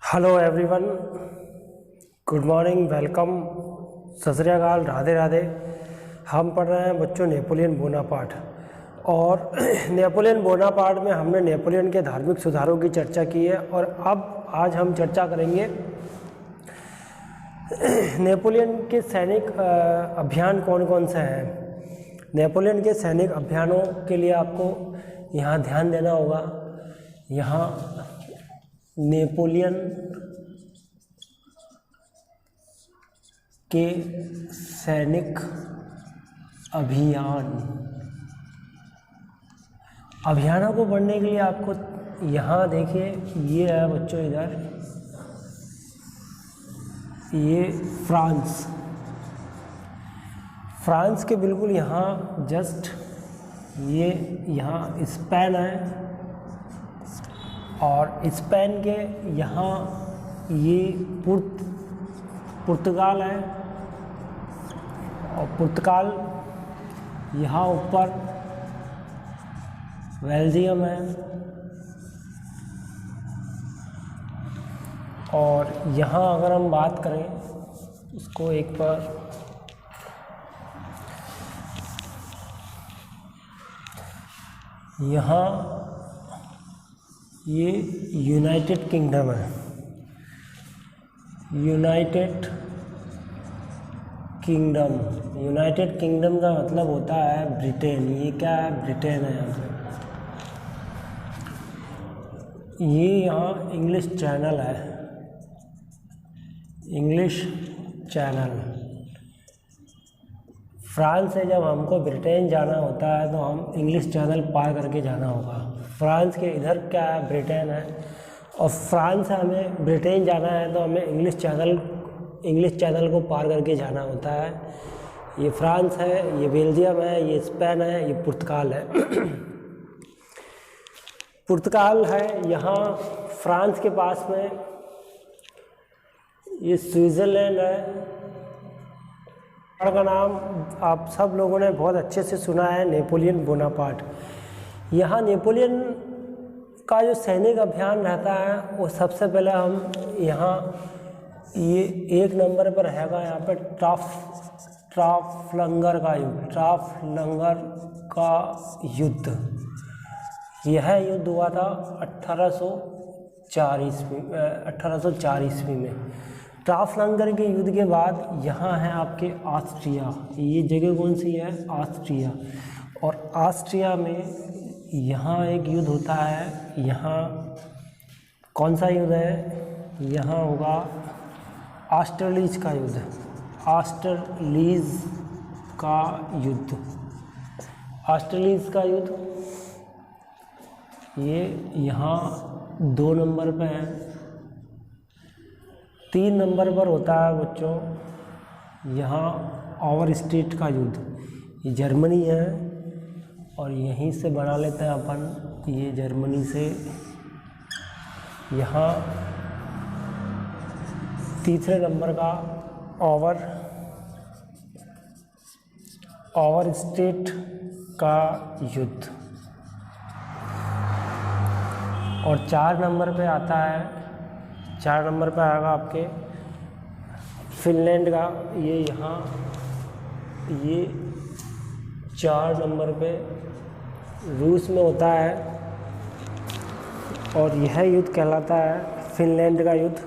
Hello everyone, good morning, welcome, सत श्री अकाल, राधे राधे। हम पढ़ रहे हैं बच्चों नेपोलियन बोनापार्ट। और नेपोलियन बोनापार्ट में हमने नेपोलियन के धार्मिक सुधारों की चर्चा की है। और अब आज हम चर्चा करेंगे नेपोलियन के सैनिक अभियान कौन कौन से हैं। नेपोलियन के सैनिक अभियानों के लिए आपको यहाँ ध्यान देना होगा। यहाँ नेपोलियन के सैनिक अभियानों को पढ़ने के लिए आपको यहाँ देखिए, ये है बच्चों, इधर ये फ्रांस के बिल्कुल यहाँ जस्ट ये यहाँ स्पेन है, और स्पेन के यहाँ ये पुर्तगाल है, और पुर्तगाल यहाँ ऊपर बेल्जियम है, और यहाँ अगर हम बात करें उसको एक बार, यहाँ ये यूनाइटेड किंगडम है। यूनाइटेड किंगडम का मतलब होता है ब्रिटेन। ये क्या है? ब्रिटेन है यहाँ पे। ये यहाँ इंग्लिश चैनल है, इंग्लिश चैनल। फ्रांस से जब हमको ब्रिटेन जाना होता है तो हम इंग्लिश चैनल पार करके जाना होगा। फ्रांस के इधर क्या है? ब्रिटेन है। और फ्रांस से हमें ब्रिटेन जाना है तो हमें इंग्लिश चैनल को पार करके जाना होता है। ये फ्रांस है, ये बेल्जियम है, ये स्पेन है, ये पुर्तगाल है। पुर्तगाल है यहाँ फ्रांस के पास में। ये स्विट्ज़रलैंड है। का नाम आप सब लोगों ने बहुत अच्छे से सुना है, नेपोलियन बोनापार्ट। यहाँ नेपोलियन का जो सैनिक अभियान रहता है वो सबसे पहले हम यहाँ ये एक नंबर पर रहेगा, यहाँ पे ट्राफलंगर का युद्ध। यह युद्ध हुआ था 1804 ईस्वी में। ट्राफलंगर के युद्ध के बाद यहाँ है आपके ऑस्ट्रिया। ये जगह कौन सी है? ऑस्ट्रिया। और ऑस्ट्रिया में यहाँ एक युद्ध होता है। यहाँ कौन सा युद्ध है? यहाँ होगा ऑस्टरलीज का युद्ध। ऑस्टरलीज का युद्ध ये यहाँ 2 नंबर पे है। 3 नंबर पर होता है बच्चों यहाँ ऑवरस्टेट का युद्ध। ये जर्मनी है, और यहीं से बना लेते हैं अपन। ये जर्मनी से यहाँ 3 नंबर का ऑवरस्टेट का युद्ध। और 4 नंबर पे आता है, 4 नंबर पे आएगा आपके फिनलैंड का। ये यहाँ ये 4 नंबर पे रूस में होता है, और यह युद्ध कहलाता है फिनलैंड का युद्ध।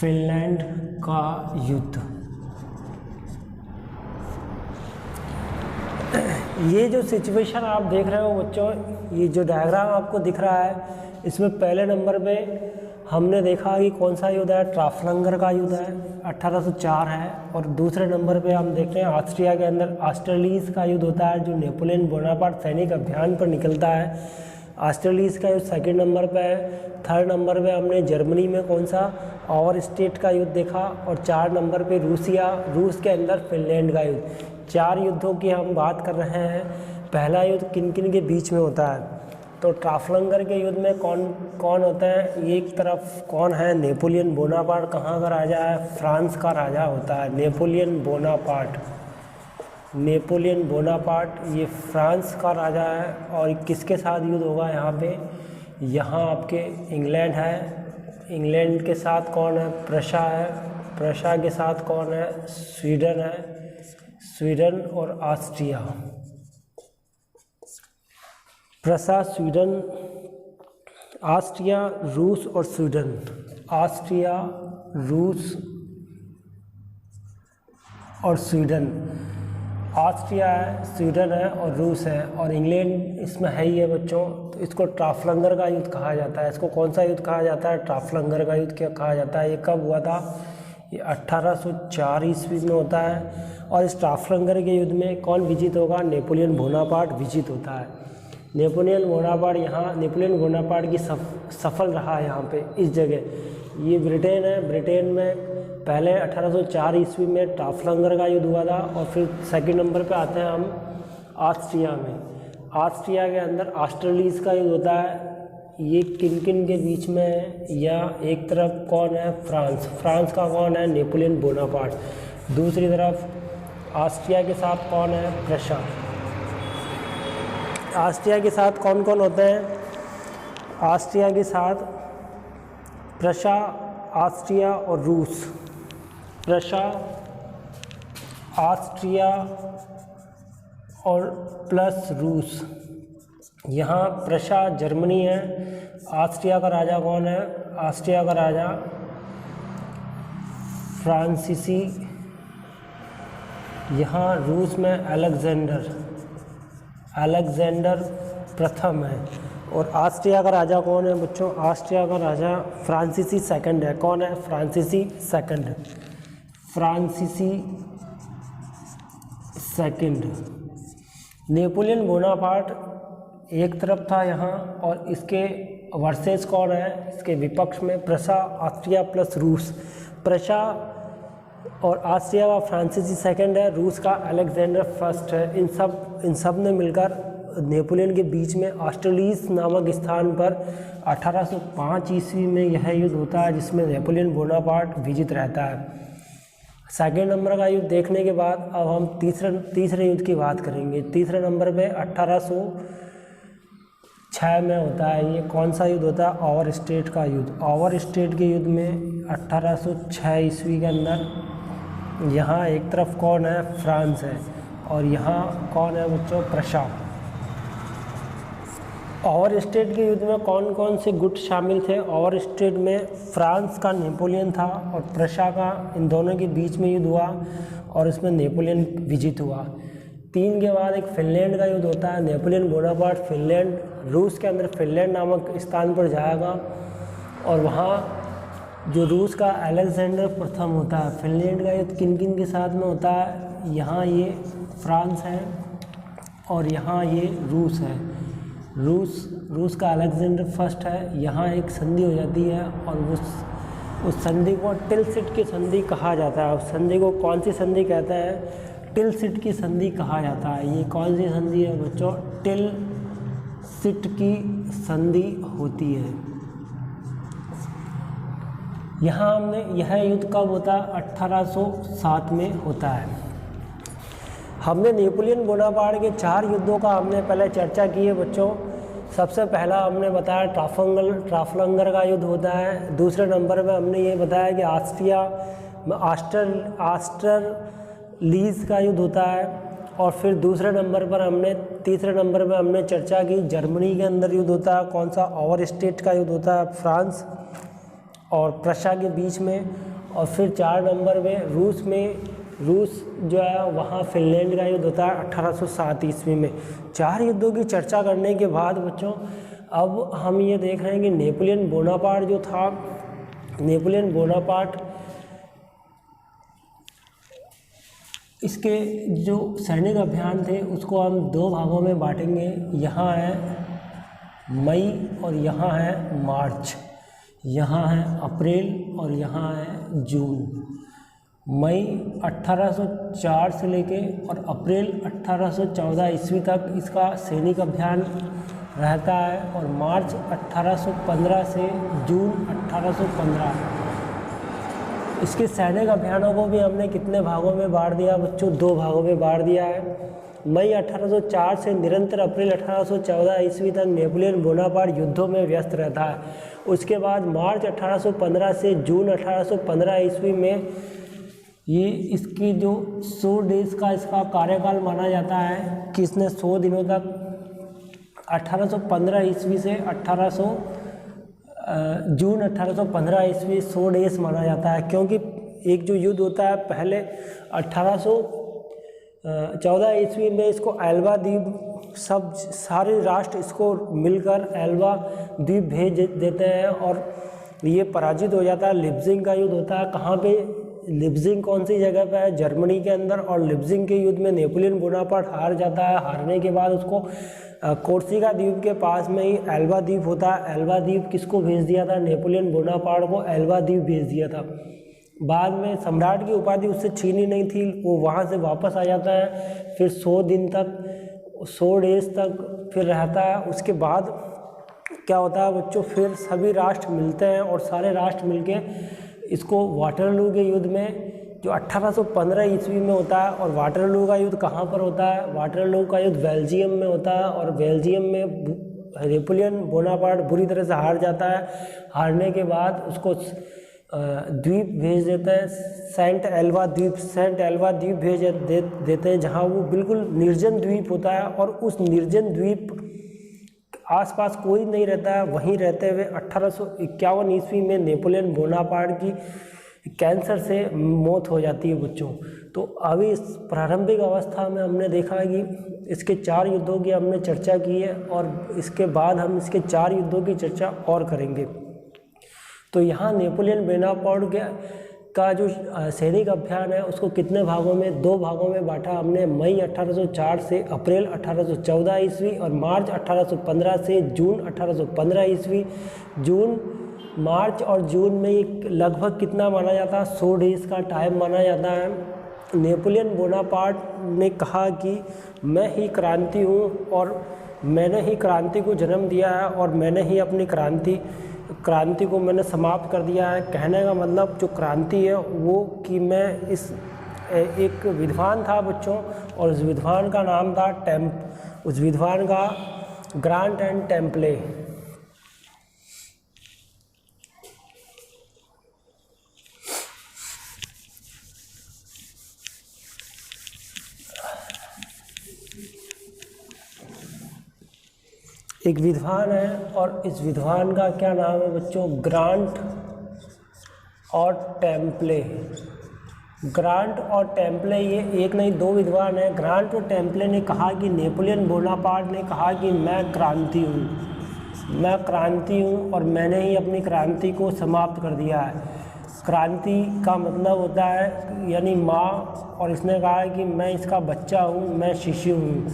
फिनलैंड का युद्ध। ये जो सिचुएशन आप देख रहे हो बच्चों, ये जो डायग्राम आपको दिख रहा है, इसमें पहले नंबर पे हमने देखा कि कौन सा युद्ध है? ट्राफलंगर का युद्ध है, 1804 है। और दूसरे नंबर पे हम देख रहे हैं ऑस्ट्रिया के अंदर ऑस्टरलीज का युद्ध होता है, जो नेपोलियन बोनापार्ट सैनिक अभियान पर निकलता है। ऑस्टरलीज का युद्ध 2nd नंबर पे है। 3rd नंबर पे हमने जर्मनी में कौन सा? ऑवरस्टेट का युद्ध देखा। और 4 नंबर पे रूस के अंदर फिनलैंड का युद्ध। 4 युद्धों की हम बात कर रहे हैं। पहला युद्ध किन किन के बीच में होता है? तो ट्राफलंगर के युद्ध में कौन कौन होता है? एक तरफ कौन है? Napoleon Bonaparte. कहाँ का राजा है? फ्रांस का राजा होता है नेपोलियन बोनापार्ट। ये फ्रांस का राजा है। और किसके साथ युद्ध होगा यहाँ पे? यहाँ आपके इंग्लैंड है, इंग्लैंड के साथ कौन है? प्रशा है, प्रशा के साथ कौन है? स्वीडन है, स्वीडन और ऑस्ट्रिया। प्रशा, स्वीडन, ऑस्ट्रिया, रूस और स्वीडन। ऑस्ट्रिया, रूस और स्वीडन। ऑस्ट्रिया है, स्वीडन है और रूस है, और इंग्लैंड इसमें है ही है बच्चों। तो इसको ट्राफलंगर का युद्ध कहा जाता है। इसको कौन सा युद्ध कहा जाता है? ट्राफलंगर का युद्ध क्या कहा जाता है। ये कब हुआ था? ये 1804 ईस्वी में होता है। और इस ट्राफलंगर के युद्ध में कौन विजित होगा? नेपोलियन बोनापार्ट विजित होता है। नेपोलियन बोनापार्ट की सफल रहा है यहाँ पे इस जगह। ये ब्रिटेन है, ब्रिटेन में पहले 1804 ईस्वी में ट्राफलंगर का युद्ध हुआ था। और फिर सेकंड नंबर पे आते हैं हम ऑस्ट्रिया में। ऑस्ट्रिया के अंदर ऑस्ट्रेलिस का युद्ध होता है। ये किन किन के बीच में है? या एक तरफ कौन है? फ्रांस, फ्रांस का कौन है? Napoleon Bonaparte. दूसरी तरफ ऑस्ट्रिया के साथ कौन है? प्रशा। ऑस्ट्रिया के साथ कौन कौन होते हैं? ऑस्ट्रिया के साथ प्रशा, ऑस्ट्रिया और रूस। प्रशा, ऑस्ट्रिया और प्लस रूस। यहाँ प्रशा जर्मनी है। ऑस्ट्रिया का राजा कौन है? ऑस्ट्रिया का राजा फ्रांसीसी। यहाँ रूस में अलेक्जेंडर प्रथम है। और ऑस्ट्रिया का राजा कौन है बच्चों? ऑस्ट्रिया का राजा फ्रांसीसी सेकंड है। कौन है? फ्रांसीसी सेकंड। फ्रांसीसी सेकंड। नेपोलियन बोनापार्ट एक तरफ था यहाँ, और इसके वर्सेस कौन है? इसके विपक्ष में प्रशा, ऑस्ट्रिया प्लस रूस। प्रशा और ऑस्ट्रिया का फ्रांसीसी सेकंड है, रूस का अलेक्जेंडर फर्स्ट है। इन सब ने मिलकर नेपोलियन के बीच में ऑस्ट्रेलिस नामक स्थान पर 1805 ईस्वी में यह युद्ध होता है, जिसमें नेपोलियन बोनापार्ट विजित रहता है। सेकेंड नंबर का युद्ध देखने के बाद अब हम तीसरे युद्ध की बात करेंगे। तीसरे नंबर पे 1806 में होता है। ये कौन सा युद्ध होता है? ओवर स्टेट का युद्ध। ओवर स्टेट के युद्ध में 1806 ईस्वी के अंदर यहाँ एक तरफ कौन है? फ्रांस है, और यहाँ कौन है बच्चों? प्रशा। ओवर स्टेट के युद्ध में कौन कौन से गुट शामिल थे? ओवर स्टेट में फ्रांस का नेपोलियन था और प्रशा का, इन दोनों के बीच में युद्ध हुआ और इसमें नेपोलियन विजित हुआ। 3 के बाद एक फिनलैंड का युद्ध होता है। नेपोलियन बोनापार्ट फिनलैंड, रूस के अंदर फिनलैंड नामक स्थान पर जाएगा, और वहाँ जो रूस का अलेक्जेंडर प्रथम होता है। फिनलैंड का युद्ध किन किन के साथ में होता है? यहाँ ये फ्रांस है और यहाँ ये रूस है। रूस का अलेक्जेंडर फर्स्ट है। यहाँ एक संधि हो जाती है, और उस संधि को टिलसिट की संधि कहा जाता है। उस संधि को कौन सी संधि कहते हैं? टिलसिट की संधि कहा जाता है। ये कौन सी संधि है बच्चों? टिलसिट की संधि होती है। यहाँ यह युद्ध कब होता है? 1807 में होता है। हमने नेपोलियन बोनापार्ट के 4 युद्धों का हमने पहले चर्चा की है बच्चों। सबसे पहला हमने बताया ट्राफलंगर का युद्ध होता है। दूसरे नंबर पे हमने ये बताया कि ऑस्ट्रेलिस का युद्ध होता है। और फिर तीसरे नंबर पर हमने चर्चा की रूस के अंदर युद्ध होता है। कौन सा? ओवर स्टेट का युद्ध होता है, फ्रांस और प्रशा के बीच में। और फिर 4 नंबर पे रूस जो है वहाँ फिनलैंड का युद्ध होता है 1807 ईस्वी में। 4 युद्धों की चर्चा करने के बाद बच्चों अब हम ये देख रहे हैं कि नेपोलियन बोनापार्ट जो था, नेपोलियन बोनापार्ट इसके जो सैनिक अभियान थे उसको हम 2 भागों में बांटेंगे। यहाँ है मई और यहाँ है मार्च। यहाँ है अप्रैल और यहाँ है जून। मई 1804 से लेके और अप्रैल 1814 ईस्वी तक इसका सैनिक अभियान रहता है, और मार्च 1815 से जून 1815 इसके सैनिक अभियानों को भी हमने कितने भागों में बांट दिया बच्चों? 2 भागों में बांट दिया है। मई 1804 से निरंतर अप्रैल 1814 ईस्वी तक नेपोलियन बोनापार्ट युद्धों में व्यस्त रहता है। उसके बाद मार्च 1815 से जून 1815 ईस्वी में ये इसकी जो 100 डेज का इसका कार्यकाल माना जाता है कि इसने 100 दिनों तक 1815 ईस्वी से जून 1815 ईस्वी 100 डेज माना जाता है, क्योंकि एक जो युद्ध होता है पहले 1814 ईस्वी में इसको एल्बा द्वीप सब सारे राष्ट्र इसको मिलकर एल्बा द्वीप भेज देते हैं और ये पराजित हो जाता है। लिप्जिंग का युद्ध होता है। कहाँ पे? लिप्जिंग कौन सी जगह पे है? जर्मनी के अंदर। और लिप्जिंग के युद्ध में नेपोलियन बोनापार्ट हार जाता है। हारने के बाद उसको कोर्सिका द्वीप के पास में ही एल्बा द्वीप होता है। एल्बा द्वीप किसको भेज दिया था? नेपोलियन बोनापार्ट को एल्बा द्वीप भेज दिया था। बाद में सम्राट की उपाधि उससे छीनी नहीं थी, वो वहाँ से वापस आ जाता है। फिर 100 दिन तक 100 डेज तक फिर रहता है। उसके बाद क्या होता है बच्चों? फिर सभी राष्ट्र मिलते हैं और सारे राष्ट्र मिलके इसको वाटरलू के युद्ध में जो 1815 ईस्वी में होता है। और वाटरलू का युद्ध कहाँ पर होता है? वाटरलू का युद्ध बेल्जियम में होता है। और बेल्जियम में नेपोलियन बोनापार्ट बुरी तरह से हार जाता है। हारने के बाद उसको द्वीप भेज देते हैं, सेंट एल्वा द्वीप भेज देते हैं, जहाँ वो बिल्कुल निर्जन द्वीप होता है। और उस निर्जन द्वीप आसपास कोई नहीं रहता है। वहीं रहते हुए 1851 ईस्वी में नेपोलियन बोनापार्ट की कैंसर से मौत हो जाती है बच्चों। तो अभी इस प्रारंभिक अवस्था में हमने देखा कि इसके 4 युद्धों की हमने चर्चा की है और इसके बाद हम इसके 4 युद्धों की चर्चा और करेंगे। तो यहाँ नेपोलियन बोनापार्ट का जो सैनिक अभियान है उसको कितने भागों में? 2 भागों में बांटा हमने। मई 1804 से अप्रैल 1814 ईस्वी और मार्च 1815 से जून 1815 ईस्वी। मार्च और जून में लगभग कितना माना जाता है? 100 डेज का टाइम माना जाता है। नेपोलियन बोनापार्ट ने कहा कि मैं ही क्रांति हूँ और मैंने ही क्रांति को जन्म दिया है और मैंने ही अपनी क्रांति को मैंने समाप्त कर दिया है। कहने का मतलब जो क्रांति है वो कि मैं एक विद्वान था बच्चों, और उस विद्वान का नाम था उस विद्वान का ग्रांट एंड टेम्पले। एक विद्वान है और इस विद्वान का क्या नाम है बच्चों? ग्रांट और टेम्पले। ग्रांट और टेम्पले ये एक नहीं 2 विद्वान हैं। ग्रांट और टेम्पले ने कहा कि नेपोलियन बोनापार्ट ने कहा कि मैं क्रांति हूँ और मैंने ही अपनी क्रांति को समाप्त कर दिया है। क्रांति का मतलब होता है यानी माँ, और इसने कहा कि मैं इसका बच्चा हूँ, मैं शिशु हूँ,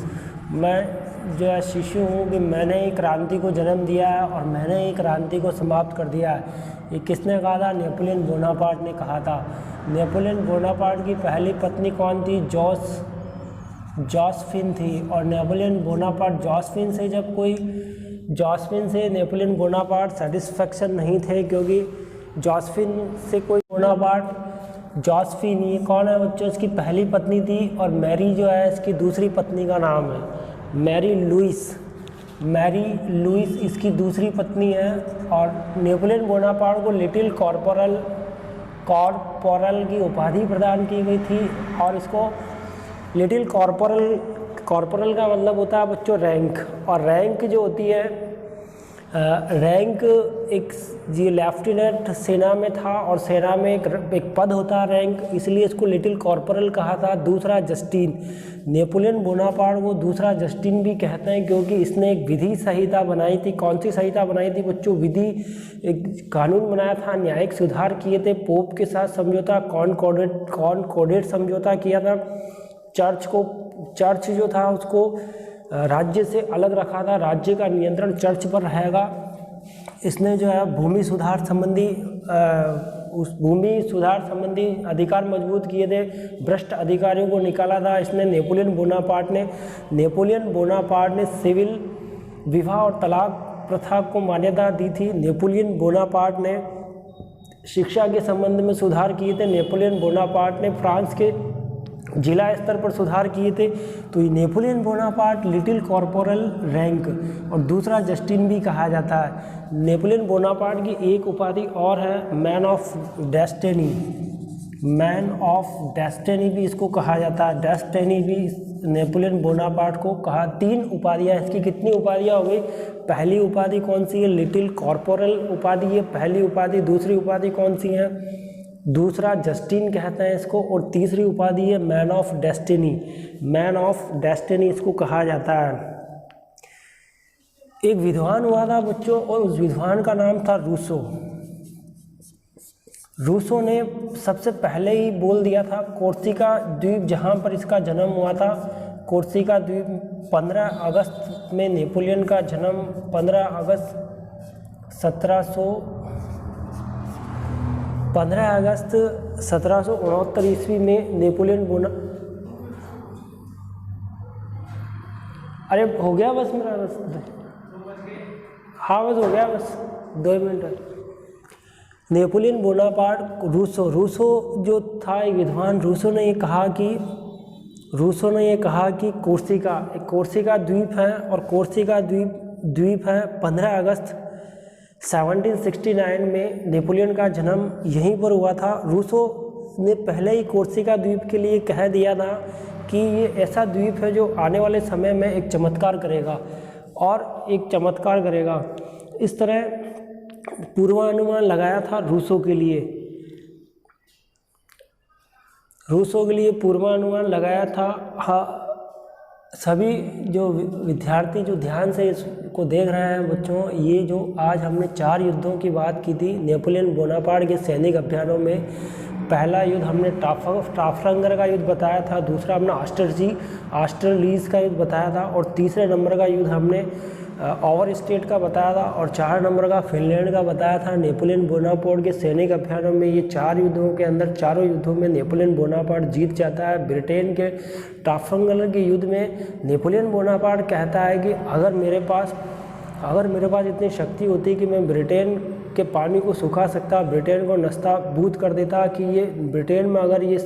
मैं जो है शिशु हूँ कि मैंने ही क्रांति को जन्म दिया है और मैंने ही क्रांति को समाप्त कर दिया है। ये किसने कहा था? नेपोलियन बोनापार्ट ने कहा था। नेपोलियन बोनापार्ट की पहली पत्नी कौन थी? जोसेफिन थी। और नेपोलियन बोनापार्ट जोसेफिन से नेपोलियन बोनापार्ट सेटिस्फेक्शन नहीं थे, क्योंकि जोसेफिन से कोई जोसेफिन ये कौन है बच्चों? इसकी पहली पत्नी थी। और मैरी जो है इसकी दूसरी पत्नी का नाम है। मैरी लुइस इसकी दूसरी पत्नी है। और नेपोलियन बोनापार्ट को लिटिल कॉर्पोरल की उपाधि प्रदान की गई थी। और इसको लिटिल कॉर्पोरल का मतलब होता है बच्चों रैंक। और रैंक जो होती है रैंक एक जी लेफ्टिनेंट सेना में था और सेना में एक पद होता है रैंक, इसलिए इसको लिटिल कॉर्पोरल कहा था। दूसरा जस्टिन, नेपोलियन बोनापार्ट को दूसरा जस्टिन भी कहते हैं क्योंकि इसने एक विधि संहिता बनाई थी। कौन सी संहिता बनाई थी बच्चों? एक कानून बनाया था, न्यायिक सुधार किए थे, पोप के साथ समझौता कॉनकॉर्डेट समझौता किया था। चर्च जो था उसको राज्य से अलग रखा था, राज्य का नियंत्रण चर्च पर रहेगा। इसने जो है भूमि सुधार संबंधी अधिकार मजबूत किए थे, भ्रष्ट अधिकारियों को निकाला था इसने। नेपोलियन बोनापार्ट ने सिविल विवाह और तलाक प्रथा को मान्यता दी थी। नेपोलियन बोनापार्ट ने शिक्षा के संबंध में सुधार किए थे। नेपोलियन बोनापार्ट ने फ्रांस के जिला स्तर पर सुधार किए थे। तो ये Napoleon Bonaparte little corporal rank, और दूसरा जस्टिन भी कहा जाता है। नेपोलियन बोनापार्ट की एक उपाधि और है, man of destiny. Man of destiny भी इसको कहा जाता है। डेस्टिनी भी नेपोलियन बोनापार्ट को कहा। 3 उपाधियाँ, इसकी कितनी उपाधियाँ हो गई? पहली उपाधि कौन सी है? लिटिल कॉर्पोरल उपाधि है पहली उपाधि। दूसरी उपाधि कौन सी है? दूसरा जस्टिन कहते हैं इसको, और तीसरी उपाधि है man of destiny. Man of destiny इसको कहा जाता है। एक विद्वान हुआ था बच्चों, और उस विद्वान का नाम था रूसो। रूसो ने सबसे पहले ही बोल दिया था कोर्सिका द्वीप, जहाँ पर इसका जन्म हुआ था, कोर्सिका द्वीप 15 अगस्त में नेपोलियन का जन्म 15 अगस्त 1769 ईस्वी में नेपोलियन अरे हो गया बस मेरा, बस हाँ बस हो गया, बस 2 मिनट। नेपोलियन बोनापार्ट रूसो जो था एक विद्वान, रूसो ने ये कहा कि कोर्सिका द्वीप है, और कोर्सिका द्वीप है 15 अगस्त 1769 में नेपोलियन का जन्म यहीं पर हुआ था। रूसो ने पहले ही कोर्सिका द्वीप के लिए कह दिया था कि ये ऐसा द्वीप है जो आने वाले समय में एक चमत्कार करेगा, इस तरह पूर्वानुमान लगाया था रूसो के लिए पूर्वानुमान लगाया था। हाँ, सभी जो विद्यार्थी जो ध्यान से इसको देख रहे हैं बच्चों, ये जो आज हमने 4 युद्धों की बात की थी नेपोलियन बोनापार्ट के सैनिक अभियानों में, पहला युद्ध हमने ट्राफलगर का युद्ध बताया था, दूसरा हमने ऑस्टरलीज का युद्ध बताया था, और तीसरे नंबर का युद्ध हमने ओवरस्टेट का बताया था, और 4 नंबर का फिनलैंड का बताया था। नेपोलियन बोनापार्ट के सैनिक अभियानों में ये 4 युद्धों के अंदर चारों युद्धों में नेपोलियन बोनापार्ट जीत जाता है। ब्रिटेन के ट्राफलगर के युद्ध में नेपोलियन बोनापार्ट कहता है कि अगर मेरे पास इतनी शक्ति होती कि मैं ब्रिटेन के पानी को सुखा सकता, ब्रिटेन को नस्ताबूद कर देता, कि ये ब्रिटेन में अगर ये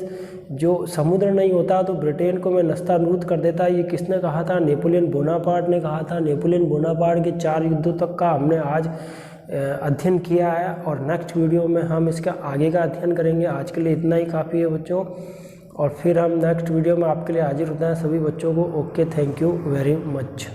जो समुद्र नहीं होता तो ब्रिटेन को मैं नस्ताबूद कर देता। ये किसने कहा था? नेपोलियन बोनापार्ट ने कहा था। नेपोलियन बोनापार्ट के 4 युद्धों तक का हमने आज अध्ययन किया है, और नेक्स्ट वीडियो में हम इसका आगे का अध्ययन करेंगे। आज के लिए इतना ही काफ़ी है बच्चों, और फिर हम नेक्स्ट वीडियो में आपके लिए हाजिर होते हैं सभी बच्चों को। Okay, thank you very much.